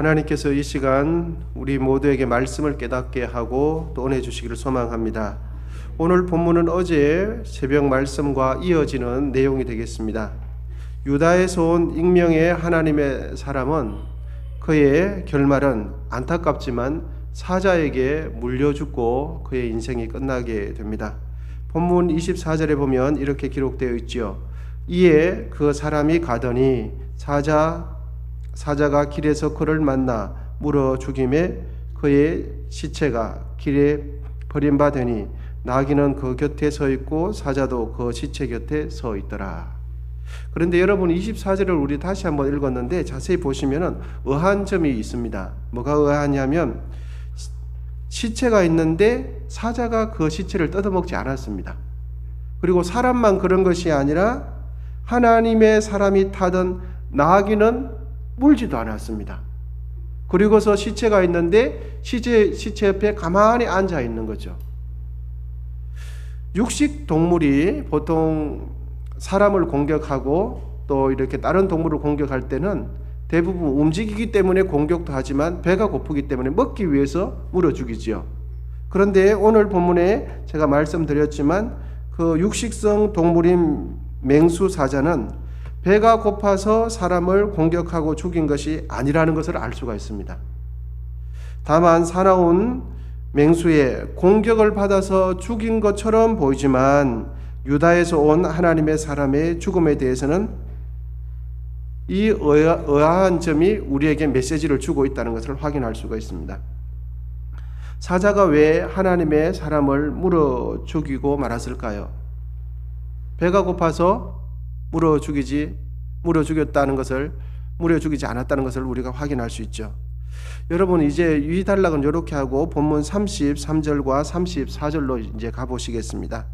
하나님께서 이 시간 우리 모두에게 말씀을 깨닫게 하고 또 은혜 주시기를 소망합니다. 오늘 본문은 어제 새벽 말씀과 이어지는 내용이 되겠습니다. 유다에서 온 익명의 하나님의 사람은 그의 결말은 안타깝지만 사자에게 물려 죽고 그의 인생이 끝나게 됩니다. 본문 24절에 보면 이렇게 기록되어 있지요. 이에 그 사람이 가더니 사자가 길에서 그를 만나 물어 죽임에 그의 시체가 길에 버림받으니 나귀는 그 곁에 서 있고 사자도 그 시체 곁에 서 있더라. 그런데 여러분 24절을 우리 다시 한번 읽었는데 자세히 보시면은 의아한 점이 있습니다. 뭐가 의아하냐면 시체가 있는데 사자가 그 시체를 뜯어먹지 않았습니다. 그리고 사람만 그런 것이 아니라 하나님의 사람이 타던 나귀는 물지도 않았습니다. 그리고서 시체가 있는데 시체 옆에 가만히 앉아 있는 거죠. 육식 동물이 보통 사람을 공격하고 또 이렇게 다른 동물을 공격할 때는 대부분 움직이기 때문에 공격도 하지만 배가 고프기 때문에 먹기 위해서 물어 죽이지요. 그런데 오늘 본문에 제가 말씀드렸지만 그 육식성 동물인 맹수 사자는 배가 고파서 사람을 공격하고 죽인 것이 아니라는 것을 알 수가 있습니다. 다만 사나운 맹수의 공격을 받아서 죽인 것처럼 보이지만 유다에서 온 하나님의 사람의 죽음에 대해서는 이 의아한 점이 우리에게 메시지를 주고 있다는 것을 확인할 수가 있습니다. 사자가 왜 하나님의 사람을 물어 죽이고 말았을까요? 배가 고파서 물어 죽이지 않았다는 것을 우리가 확인할 수 있죠. 여러분 이제 유의단락은 이렇게 하고 본문 33절과 34절로 이제 가보시겠습니다.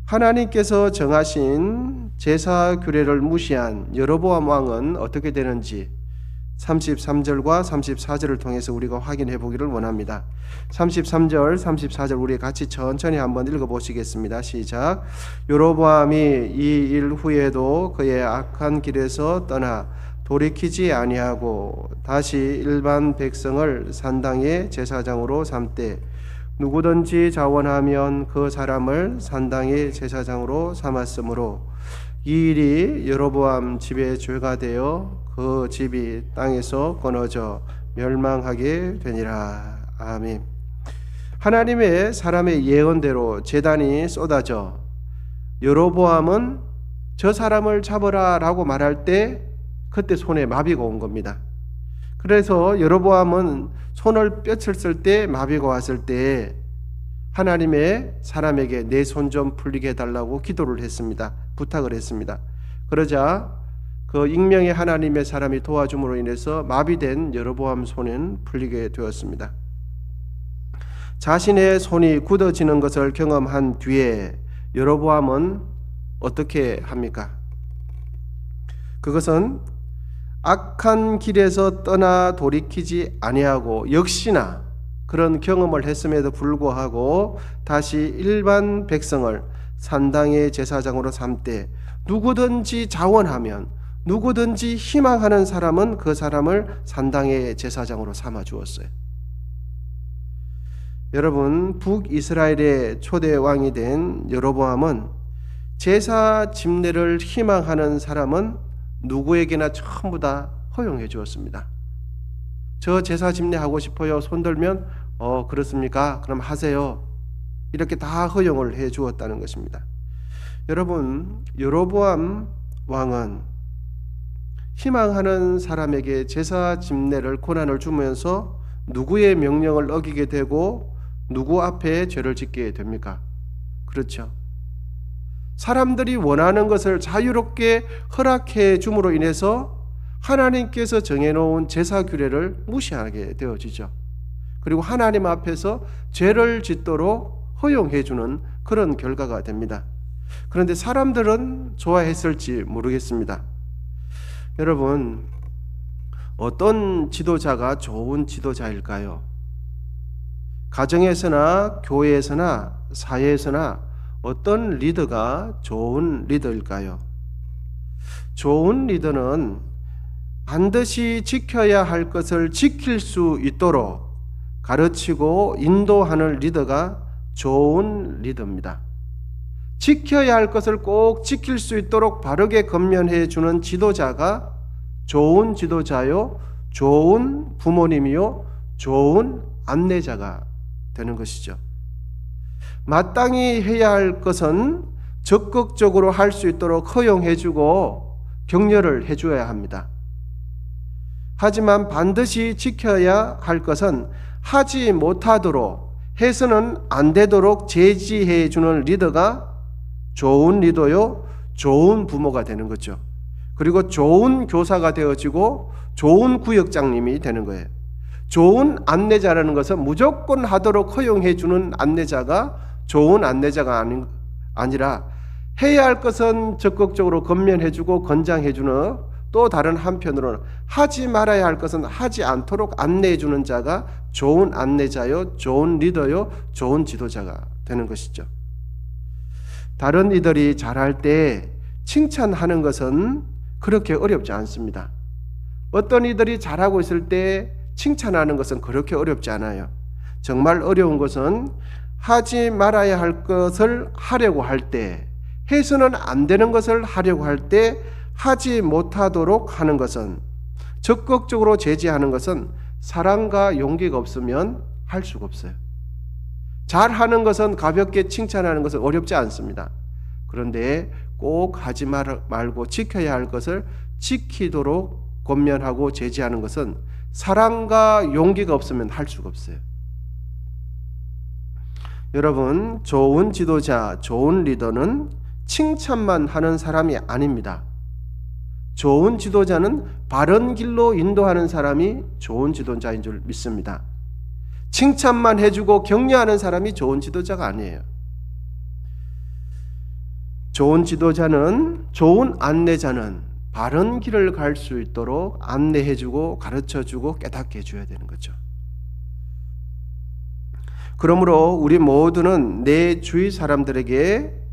하나님께서 정하신 제사 규례를 무시한 여로보암 왕은 어떻게 되는지 33절과 34절을 통해서 우리가 확인해 보기를 원합니다. 33절, 34절 우리 같이 천천히 한번 읽어보시겠습니다. 시작. 여로보암이 이 일 후에도 그의 악한 길에서 떠나 돌이키지 아니하고 다시 일반 백성을 산당의 제사장으로 삼되 누구든지 자원하면 그 사람을 산당의 제사장으로 삼았으므로 이 일이 여로보암 집의 죄가 되어 그 집이 땅에서 끊어져 멸망하게 되니라. 아멘. 하나님의 사람의 예언대로 제단이 쏟아져 여로보암은 저 사람을 잡으라 라고 말할 때 그때 손에 마비가 온 겁니다. 그래서 여로보암은 손을 뼈쳤을 때 마비가 왔을 때 하나님의 사람에게 내 손 좀 풀리게 해달라고 기도를 했습니다. 부탁을 했습니다. 그러자 그 익명의 하나님의 사람이 도와줌으로 인해서 마비된 여로보암 손은 풀리게 되었습니다. 자신의 손이 굳어지는 것을 경험한 뒤에 여로보암은 어떻게 합니까? 그것은 악한 길에서 떠나 돌이키지 아니하고 역시나 그런 경험을 했음에도 불구하고 다시 일반 백성을 산당의 제사장으로 삼되 누구든지 자원하면 누구든지 희망하는 사람은 그 사람을 산당의 제사장으로 삼아 주었어요. 여러분 북이스라엘의 초대 왕이 된 여로보암은 제사 집례를 희망하는 사람은 누구에게나 전부 다 허용해 주었습니다. 저 제사 집례하고 싶어요. 손 들면 그렇습니까? 그럼 하세요. 이렇게 다 허용을 해 주었다는 것입니다. 여러분 여로보암 왕은 희망하는 사람에게 제사 집례를 권한을 주면서 누구의 명령을 어기게 되고 누구 앞에 죄를 짓게 됩니까? 그렇죠. 사람들이 원하는 것을 자유롭게 허락해 줌으로 인해서 하나님께서 정해놓은 제사 규례를 무시하게 되어지죠. 그리고 하나님 앞에서 죄를 짓도록 허용해 주는 그런 결과가 됩니다. 그런데 사람들은 좋아했을지 모르겠습니다. 여러분 어떤 지도자가 좋은 지도자일까요? 가정에서나 교회에서나 사회에서나 어떤 리더가 좋은 리더일까요? 좋은 리더는 반드시 지켜야 할 것을 지킬 수 있도록 가르치고 인도하는 리더가 좋은 리더입니다. 지켜야 할 것을 꼭 지킬 수 있도록 바르게 권면해 주는 지도자가 좋은 지도자요, 좋은 부모님이요, 좋은 안내자가 되는 것이죠. 마땅히 해야 할 것은 적극적으로 할 수 있도록 허용해 주고 격려를 해 줘야 합니다. 하지만 반드시 지켜야 할 것은 하지 못하도록, 해서는 안 되도록 제지해 주는 리더가 좋은 리더요, 좋은 부모가 되는 거죠. 그리고 좋은 교사가 되어지고 좋은 구역장님이 되는 거예요. 좋은 안내자라는 것은 무조건 하도록 허용해 주는 안내자가 좋은 안내자가 아니라 해야 할 것은 적극적으로 권면해 주고 권장해 주는, 또 다른 한편으로는 하지 말아야 할 것은 하지 않도록 안내해 주는 자가 좋은 안내자요, 좋은 리더요, 좋은 지도자가 되는 것이죠. 다른 이들이 잘할 때 칭찬하는 것은 그렇게 어렵지 않습니다. 어떤 이들이 잘하고 있을 때 칭찬하는 것은 그렇게 어렵지 않아요. 정말 어려운 것은 하지 말아야 할 것을 하려고 할 때, 해서는 안 되는 것을 하려고 할 때 하지 못하도록 하는 것은, 적극적으로 제지하는 것은 사랑과 용기가 없으면 할 수가 없어요. 잘하는 것은, 가볍게 칭찬하는 것은 어렵지 않습니다. 그런데 꼭 하지 말고 지켜야 할 것을 지키도록 권면하고 제지하는 것은 사랑과 용기가 없으면 할 수가 없어요. 여러분, 좋은 지도자, 좋은 리더는 칭찬만 하는 사람이 아닙니다. 좋은 지도자는 바른 길로 인도하는 사람이 좋은 지도자인 줄 믿습니다. 칭찬만 해주고 격려하는 사람이 좋은 지도자가 아니에요. 좋은 지도자는, 좋은 안내자는 바른 길을 갈 수 있도록 안내해주고 가르쳐주고 깨닫게 해줘야 되는 거죠. 그러므로 우리 모두는 내 주위 사람들에게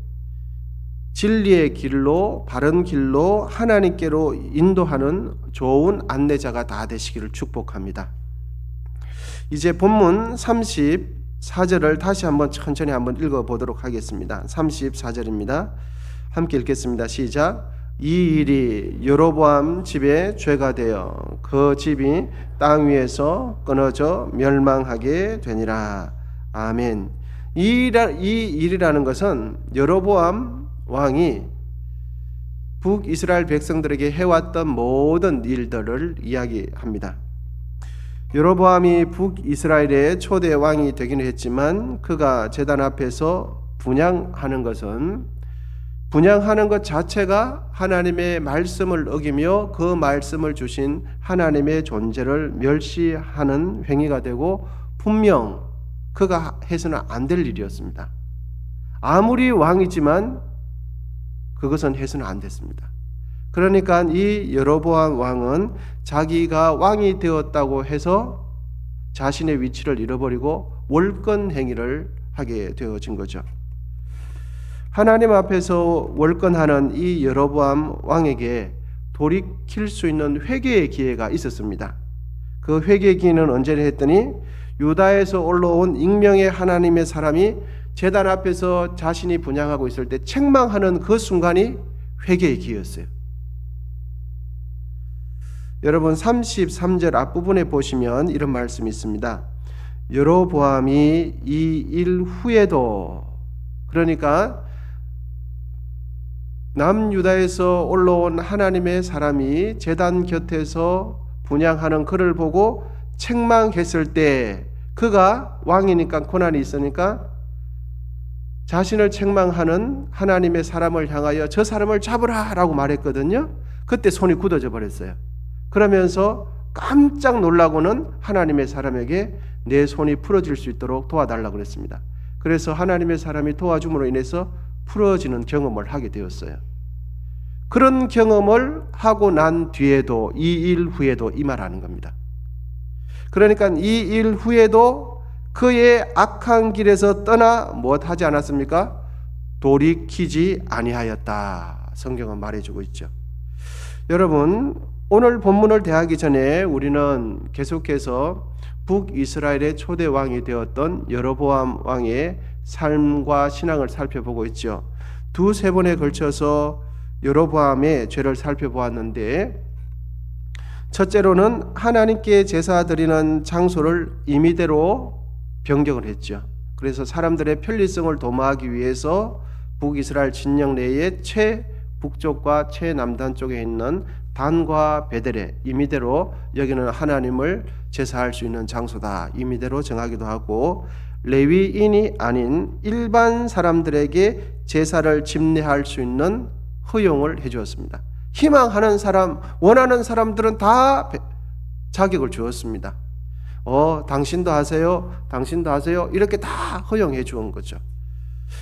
진리의 길로, 바른 길로, 하나님께로 인도하는 좋은 안내자가 다 되시기를 축복합니다. 이제 본문 34절을 다시 한번 천천히 한번 읽어보도록 하겠습니다. 34절입니다. 함께 읽겠습니다. 시작. 이 일이 여로보암 집에 죄가 되어 그 집이 땅 위에서 끊어져 멸망하게 되니라. 아멘. 이 일이라는 것은 여로보암 왕이 북이스라엘 백성들에게 해왔던 모든 일들을 이야기합니다. 여로보암이 북이스라엘의 초대 왕이 되기는 했지만 그가 제단 앞에서 분향하는 것 자체가 하나님의 말씀을 어기며 그 말씀을 주신 하나님의 존재를 멸시하는 행위가 되고 분명 그가 해서는 안 될 일이었습니다. 아무리 왕이지만 그것은 해서는 안 됐습니다. 그러니까 이 여로보암 왕은 자기가 왕이 되었다고 해서 자신의 위치를 잃어버리고 월권 행위를 하게 되어진 거죠. 하나님 앞에서 월권하는 이 여로보암 왕에게 돌이킬 수 있는 회개의 기회가 있었습니다. 그 회개의 기회는 언제나 했더니 유다에서 올라온 익명의 하나님의 사람이 제단 앞에서 자신이 분향하고 있을 때 책망하는 그 순간이 회개의 기회였어요. 여러분 33절 앞부분에 보시면 이런 말씀이 있습니다. 여로보암이 이 일 후에도, 그러니까 남유다에서 올라온 하나님의 사람이 제단 곁에서 분향하는 그를 보고 책망했을 때, 그가 왕이니까 고난이 있으니까 자신을 책망하는 하나님의 사람을 향하여 저 사람을 잡으라 라고 말했거든요. 그때 손이 굳어져 버렸어요. 그러면서 깜짝 놀라고는 하나님의 사람에게 내 손이 풀어질 수 있도록 도와달라고 그랬습니다. 그래서 하나님의 사람이 도와줌으로 인해서 풀어지는 경험을 하게 되었어요. 그런 경험을 하고 난 뒤에도, 이 일 후에도 이 말하는 겁니다. 그러니까 이 일 후에도 그의 악한 길에서 떠나 무엇하지 않았습니까? 돌이키지 아니하였다. 성경은 말해주고 있죠. 여러분, 오늘 본문을 대하기 전에 우리는 계속해서 북이스라엘의 초대 왕이 되었던 여로보암 왕의 삶과 신앙을 살펴보고 있죠. 두세 번에 걸쳐서 여로보암의 죄를 살펴보았는데, 첫째로는 하나님께 제사 드리는 장소를 임의대로 변경을 했죠. 그래서 사람들의 편리성을 도모하기 위해서 북이스라엘 진영 내에 최북쪽과 최남단 쪽에 있는 단과 베델에 임의대로 여기는 하나님을 제사할 수 있는 장소다 임의대로 정하기도 하고, 레위인이 아닌 일반 사람들에게 제사를 집례할 수 있는 허용을 해주었습니다. 희망하는 사람, 원하는 사람들은 다 자격을 주었습니다. 당신도 하세요, 당신도 하세요, 이렇게 다 허용해 주은 거죠.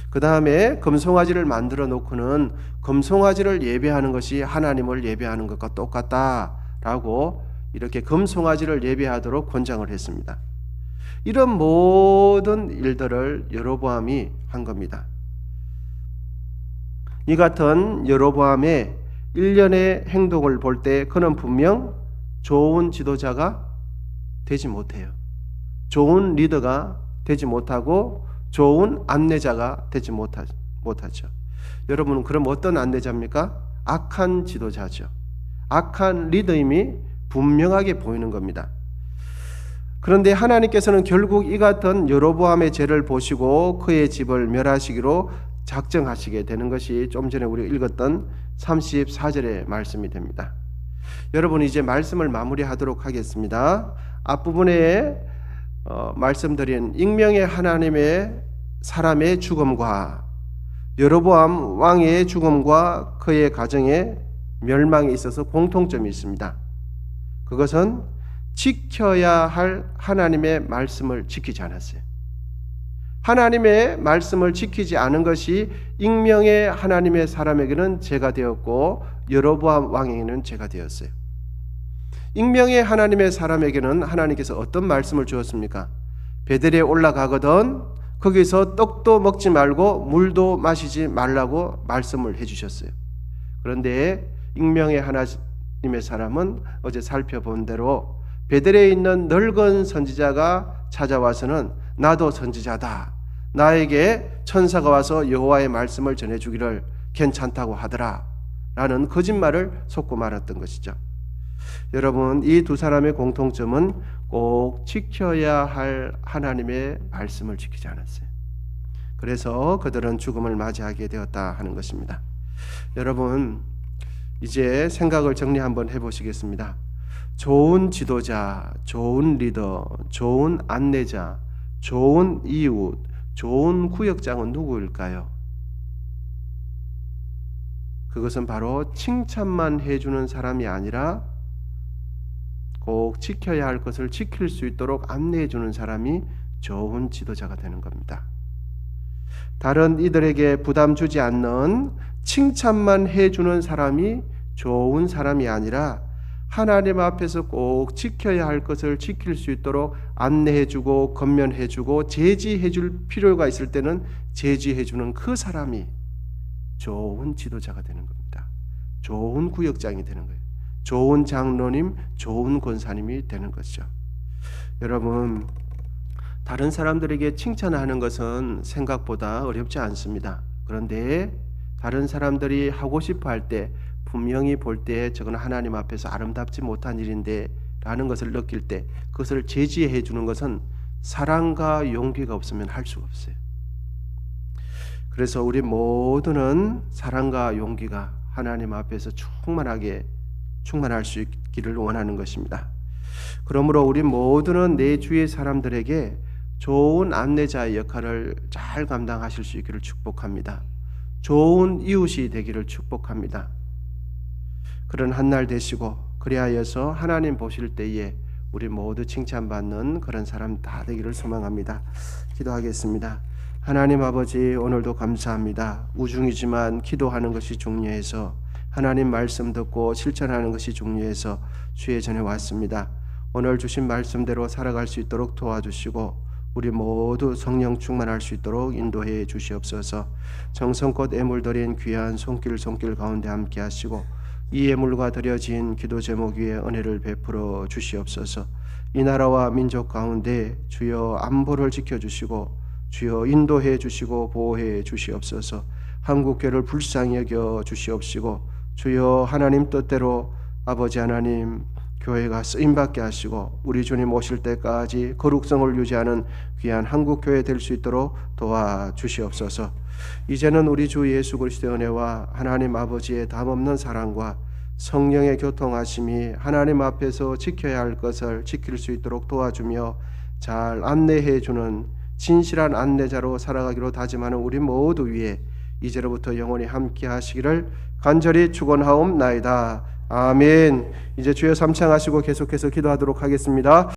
그 다음에 금송아지를 만들어 놓고는 금송아지를 예배하는 것이 하나님을 예배하는 것과 똑같다라고 이렇게 금송아지를 예배하도록 권장을 했습니다. 이런 모든 일들을 여로보암이 한 겁니다. 이 같은 여로보암의 일련의 행동을 볼 때 그는 분명 좋은 지도자가 되지 못해요. 좋은 리더가 되지 못하고 좋은 안내자가 되지 못하죠. 여러분은 그럼 어떤 안내자입니까? 악한 지도자죠. 악한 리더임이 분명하게 보이는 겁니다. 그런데 하나님께서는 결국 이 같은 여로보암의 죄를 보시고 그의 집을 멸하시기로 작정하시게 되는 것이 좀 전에 우리가 읽었던 34절의 말씀이 됩니다. 여러분, 이제 말씀을 마무리하도록 하겠습니다. 앞부분에 말씀드린 익명의 하나님의 사람의 죽음과 여로보암 왕의 죽음과 그의 가정의 멸망에 있어서 공통점이 있습니다. 그것은 지켜야 할 하나님의 말씀을 지키지 않았어요. 하나님의 말씀을 지키지 않은 것이 익명의 하나님의 사람에게는 죄가 되었고 여로보암 왕에게는 죄가 되었어요. 익명의 하나님의 사람에게는 하나님께서 어떤 말씀을 주었습니까? 베델에 올라가거든 거기서 떡도 먹지 말고 물도 마시지 말라고 말씀을 해주셨어요. 그런데 익명의 하나님의 사람은 어제 살펴본 대로 베델에 있는 늙은 선지자가 찾아와서는 나도 선지자다, 나에게 천사가 와서 여호와의 말씀을 전해주기를 괜찮다고 하더라 라는 거짓말을 쏟고 말았던 것이죠. 여러분, 이 두 사람의 공통점은 꼭 지켜야 할 하나님의 말씀을 지키지 않았어요. 그래서 그들은 죽음을 맞이하게 되었다 하는 것입니다. 여러분, 이제 생각을 정리 한번 해보시겠습니다. 좋은 지도자, 좋은 리더, 좋은 안내자, 좋은 이웃, 좋은 구역장은 누구일까요? 그것은 바로 칭찬만 해주는 사람이 아니라 꼭 지켜야 할 것을 지킬 수 있도록 안내해 주는 사람이 좋은 지도자가 되는 겁니다. 다른 이들에게 부담 주지 않는 칭찬만 해주는 사람이 좋은 사람이 아니라 하나님 앞에서 꼭 지켜야 할 것을 지킬 수 있도록 안내해 주고 권면해 주고 제지해 줄 필요가 있을 때는 제지해 주는 그 사람이 좋은 지도자가 되는 겁니다. 좋은 구역장이 되는 거예요. 좋은 장로님, 좋은 권사님이 되는 것이죠. 여러분, 다른 사람들에게 칭찬하는 것은 생각보다 어렵지 않습니다. 그런데 다른 사람들이 하고 싶어 할 때 분명히 볼 때 저건 하나님 앞에서 아름답지 못한 일인데 라는 것을 느낄 때 그것을 제지해 주는 것은 사랑과 용기가 없으면 할 수가 없어요. 그래서 우리 모두는 사랑과 용기가 하나님 앞에서 충만할 수 있기를 원하는 것입니다. 그러므로 우리 모두는 내 주위의 사람들에게 좋은 안내자의 역할을 잘 감당하실 수 있기를 축복합니다. 좋은 이웃이 되기를 축복합니다. 그런 한날 되시고 그리하여서 하나님 보실 때에 우리 모두 칭찬받는 그런 사람 다 되기를 소망합니다. 기도하겠습니다. 하나님 아버지, 오늘도 감사합니다. 우중이지만 기도하는 것이 중요해서 하나님 말씀 듣고 실천하는 것이 중요해서 주의 전에 왔습니다. 오늘 주신 말씀대로 살아갈 수 있도록 도와주시고 우리 모두 성령 충만할 수 있도록 인도해 주시옵소서. 정성껏 애물드린 귀한 손길 가운데 함께 하시고 이 예물과 드려진 기도 제목 위에 은혜를 베풀어 주시옵소서. 이 나라와 민족 가운데 주여 안보를 지켜주시고 주여 인도해 주시고 보호해 주시옵소서. 한국교회를 불쌍히 여겨 주시옵시고 주여 하나님 뜻대로 아버지 하나님 교회가 쓰임받게 하시고 우리 주님 오실 때까지 거룩성을 유지하는 귀한 한국교회 될 수 있도록 도와주시옵소서. 이제는 우리 주 예수 그리스도의 은혜와 하나님 아버지의 담없는 사랑과 성령의 교통하심이 하나님 앞에서 지켜야 할 것을 지킬 수 있도록 도와주며 잘 안내해 주는 진실한 안내자로 살아가기로 다짐하는 우리 모두 위에 이제로부터 영원히 함께 하시기를 간절히 축원하옵나이다. 아멘. 이제 주여 삼창하시고 계속해서 기도하도록 하겠습니다.